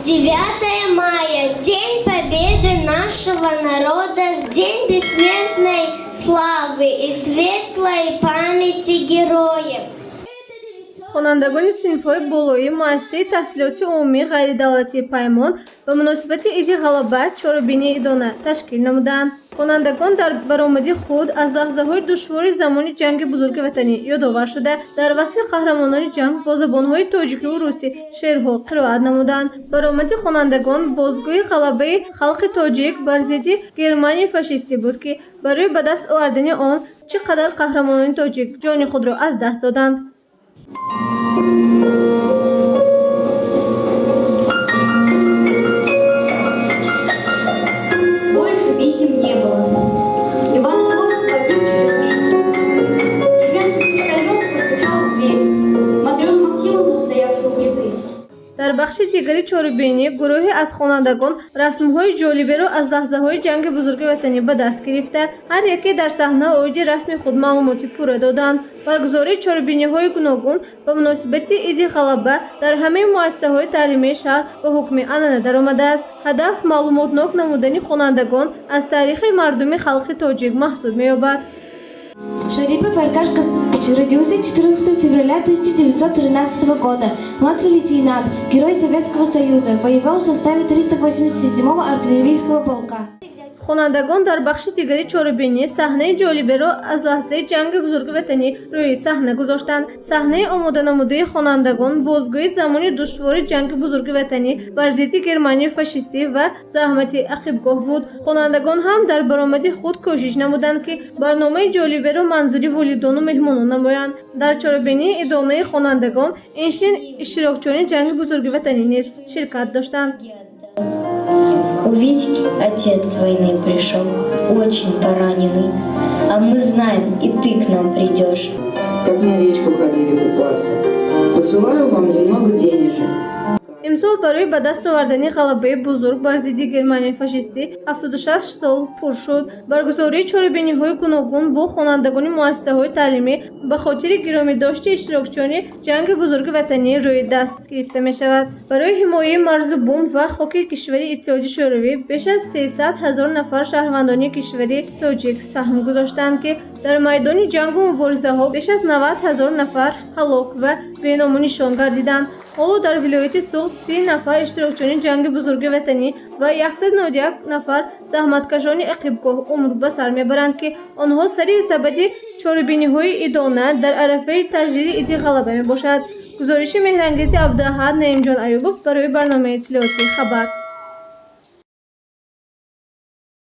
9 мая, День Победы нашего народа, День бессмертной славы и светлой памяти героев. хонандагони синфҳои болоии муассисаи таҳсилоти умумии ғайридавлатии Паймон ба муносибати Иди ғалаба чорабинии идона ташкил намуданд. хонандагон дар баромади худ аз лаҳзаҳои душвори замони ҷанги бузурги ватанӣ ёдовар шуда, дар васфи қаҳрамонони ҷанг бо забонҳои тоҷикиву русӣ шеърҳо қироат намуданд. баромади хонандагон бозгӯи ғалабаи халқи тоҷик бар зидди Германияи фашистӣ буд, ки барои ба даст овардани он чӣ қадар қаҳрамонони тоҷик ҷони худро аз даст доданд. Больше писем не было. Иван Плохов погиб через месяц. Деревенский почтальон постучал в дверь. Матрёна Максимовна, стоявшая у плиты. дар бахши дигари чорабинӣ гурӯҳе аз хонандагон расмҳои ҷолиберо аз лаҳзаҳои ҷанги бузурги ватанӣ ба даст гирифта, ҳар яке дар саҳна оиди расми худ маълумоти пурра доданд. баргузории чорабиниҳои гуногун ба муносибати Иди ғалаба дар ҳамаи муассисаҳои таълимии шаҳр ба ҳукми анъана даромадааст. ҳадаф маълумотнок намудани хонандагон аз таърихи мардуми халқи тоҷик маҳсуб меёбад. Шарипов Аркаш Костович родился 14 февраля 1913 года. Младший лейтенант, герой Советского Союза, воевал в составе 387-го артиллерийского полка. хонандагон дар бахши дигари чорабинӣ саҳнаи ҷолиберо аз лаҳзаи ҷанги бузурги ватанӣ рӯи саҳна гузоштанд. саҳнаи омоданамудаи хонандагон бозгӯи замони душвори ҷанги бузурги ватанӣ бар зидди Германияи фашистӣ ва заҳмати ақибгоҳ буд. хонандагон ҳам дар баромади худ кӯшиш намуданд, ки барномаи ҷолиберо манзури волидону меҳмонон намоянд. дар чорабинии идонаи хонандагон инчунин иштирокчиёни ҷанги бузурги ватанӣ низ ширкат доштанд. Увидеть, отец с войны пришел, очень пораненный. А мы знаем, и ты к нам придешь. Как на речку ходили купаться. Посылаю вам немного денежек. имсол барои ба даст овардани ғалабаи бузург бар зидди Германияи фашистӣ 76 сол пур шуд. баргузории чорабиниҳои гуногун бо хонандагони муассисаҳои таълимӣ ба хотири гиромидошти иштирокчиёни ҷанги бузурги ватанӣ рӯи даст гирифта мешавад. барои ҳимояи марзу бум ва хоки кишвари Иттиҳоди Шӯравӣ беш аз 300 000 нафар шаҳрвандони кишвари тоҷик саҳм гузоштанд, ки дар майдони ҷангу муборизаҳо беш аз 90 000 нафар ҳалок ва беному нишон гардиданд. ҳоло дар вилояти Суғд 30 нафар иштирокчиёни ҷанги бузурги ватанӣ ва 191 нафар заҳматкашони ақибгоҳ умр ба сар мебаранд, ки онҳо сари сабади чорабиниҳои идона дар арафаи таҷдиди Иди ғалаба мебошад. гузориши меҳрангези Абдуаҳад Наимҷон Аюбов барои барномаи иттилоотӣ Хабар.